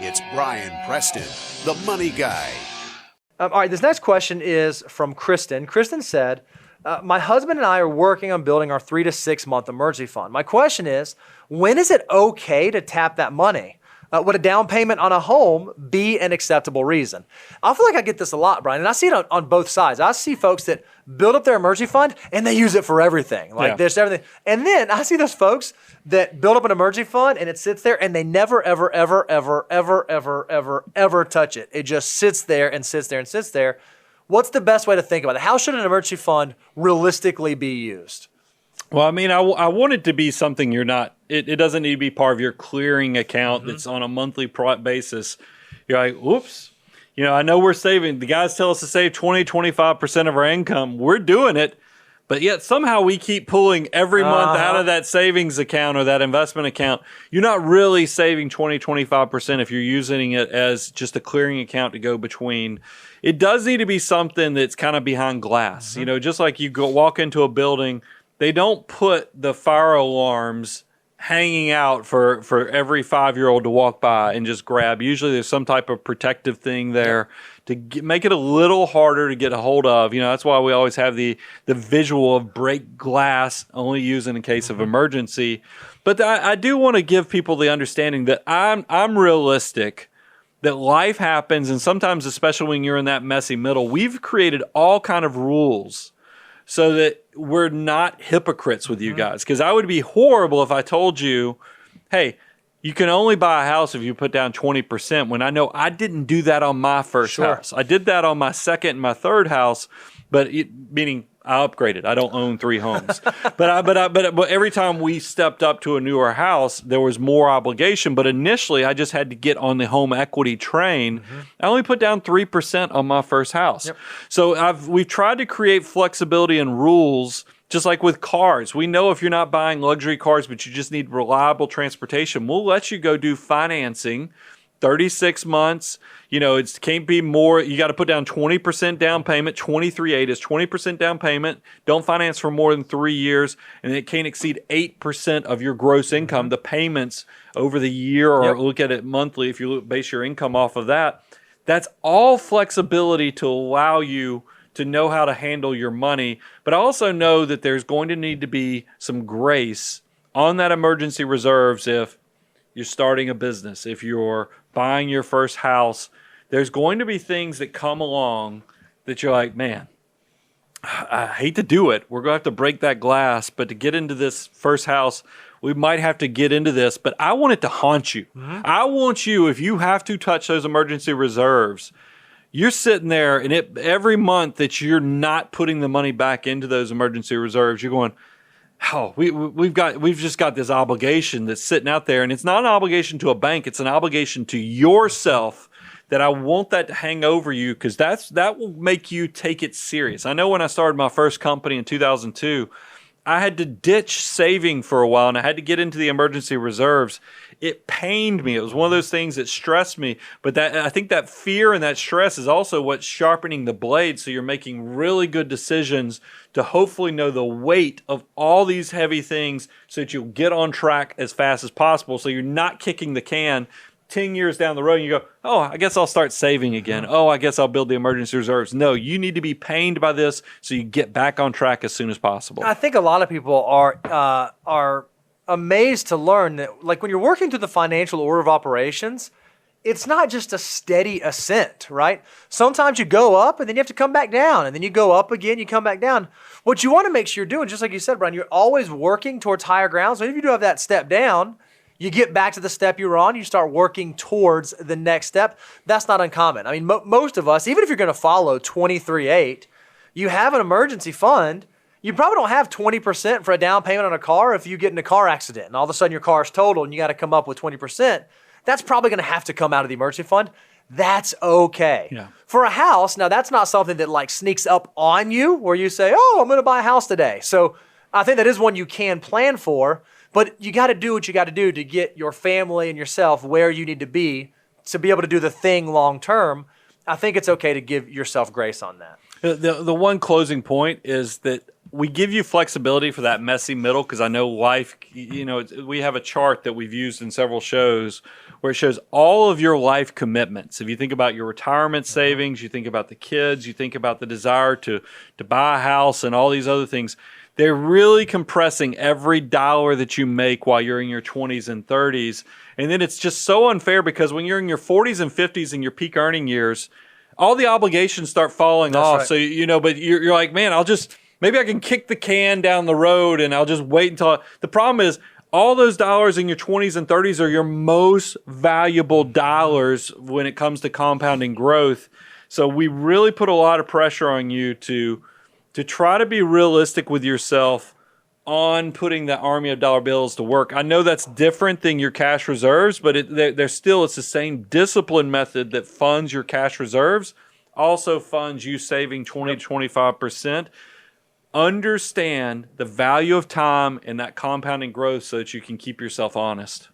It's Brian Preston, the Money Guy. All right, this next question is from Kristen. Kristen said, my husband and I are working on building our 3 to 6 month emergency fund. My question is, when is it okay to tap that money? Would a down payment on a home be an acceptable reason? I feel like I get this a lot, Brian, and I see it on both sides. I see folks that build up their emergency fund and they use it for everything, like this, everything. And then I see those folks that build up an emergency fund and it sits there and they never, ever, ever, ever, ever, ever, ever, ever touch it. It just sits there and sits there and sits there. What's the best way to think about it? How should an emergency fund realistically be used? Well, I mean, I want it to be something you're not, it doesn't need to be part of your clearing account that's on a monthly basis. You're like, oops, I know we're saving. The guys tell us to save 20, 25% of our income. We're doing it. But yet somehow we keep pulling every month out of that savings account or that investment account. You're not really saving 20, 25% if you're using it as just a clearing account to go between. It does need to be something that's kind of behind glass. Just like you walk into a building, they don't put the fire alarms hanging out for every 5-year-old to walk by and just grab. Usually there's some type of protective thing there to make it a little harder to get a hold of. That's why we always have the visual of break glass, only used in case of emergency. But I do want to give people the understanding that I'm realistic, that life happens, and sometimes, especially when you're in that messy middle, we've created all kind of rules so that we're not hypocrites with you guys. Because I would be horrible if I told you, hey, you can only buy a house if you put down 20%, when I know I didn't do that on my first house. I did that on my second and my third house, meaning I upgraded. I don't own 3 homes. but every time we stepped up to a newer house, there was more obligation. But initially, I just had to get on the home equity train. I only put down 3% on my first house. So we've tried to create flexibility and rules, just like with cars. We know if you're not buying luxury cars, but you just need reliable transportation, we'll let you go do financing, 36 months. It can't be more. You got to put down 20% down payment. 23.8 is 20% down payment. Don't finance for more than 3 years, and it can't exceed 8% of your gross income. The payments over the year, or look at it monthly if you base your income off of that. That's all flexibility to allow you to know how to handle your money. But I also know that there's going to need to be some grace on that emergency reserves if you're starting a business, if you're buying your first house. There's going to be things that come along that you're like, man, I hate to do it. We're going to have to break that glass, but to get into this first house, we might have to get into this, but I want it to haunt you. I want you, if you have to touch those emergency reserves, you're sitting there, and every month that you're not putting the money back into those emergency reserves, you're going, oh, we've just got this obligation that's sitting out there, and it's not an obligation to a bank; it's an obligation to yourself. That I want that to hang over you, because that will make you take it serious. I know when I started my first company in 2002, I had to ditch saving for a while, and I had to get into the emergency reserves. It pained me. It was one of those things that stressed me. But I think that fear and that stress is also what's sharpening the blade, so you're making really good decisions to hopefully know the weight of all these heavy things so that you'll get on track as fast as possible, so you're not kicking the can 10 years down the road and you go, oh, I guess I'll start saving again. Oh, I guess I'll build the emergency reserves. No, you need to be pained by this so you get back on track as soon as possible. I think a lot of people are amazed to learn that, like, when you're working through the financial order of operations, it's not just a steady ascent, right? Sometimes you go up and then you have to come back down, and then you go up again, you come back down. What you want to make sure you're doing, just like you said, Brian, you're always working towards higher ground. So if you do have that step down, you get back to the step you were on, you start working towards the next step. That's not uncommon. I mean, most of us, even if you're going to follow 23.8, you have an emergency fund. You probably don't have 20% for a down payment on a car if you get in a car accident and all of a sudden your car is totaled and you got to come up with 20%. That's probably going to have to come out of the emergency fund. That's okay. Yeah. For a house, now that's not something that like sneaks up on you where you say, oh, I'm going to buy a house today. So I think that is one you can plan for. But you got to do what you got to do to get your family and yourself where you need to be able to do the thing long term. I think it's okay to give yourself grace on that. The one closing point is that we give you flexibility for that messy middle, because I know life, we have a chart that we've used in several shows where it shows all of your life commitments. If you think about your retirement savings, you think about the kids, you think about the desire to buy a house and all these other things, they're really compressing every dollar that you make while you're in your 20s and 30s. And then it's just so unfair, because when you're in your 40s and 50s in your peak earning years, all the obligations start falling off. Right. So, but you're like, man, maybe I can kick the can down the road and I'll just wait until. The problem is, all those dollars in your 20s and 30s are your most valuable dollars when it comes to compounding growth. So we really put a lot of pressure on you to try to be realistic with yourself on putting the army of dollar bills to work. I know that's different than your cash reserves, but it's the same discipline method that funds your cash reserves, also funds you saving 20 to 25%. Understand the value of time and that compounding growth so that you can keep yourself honest.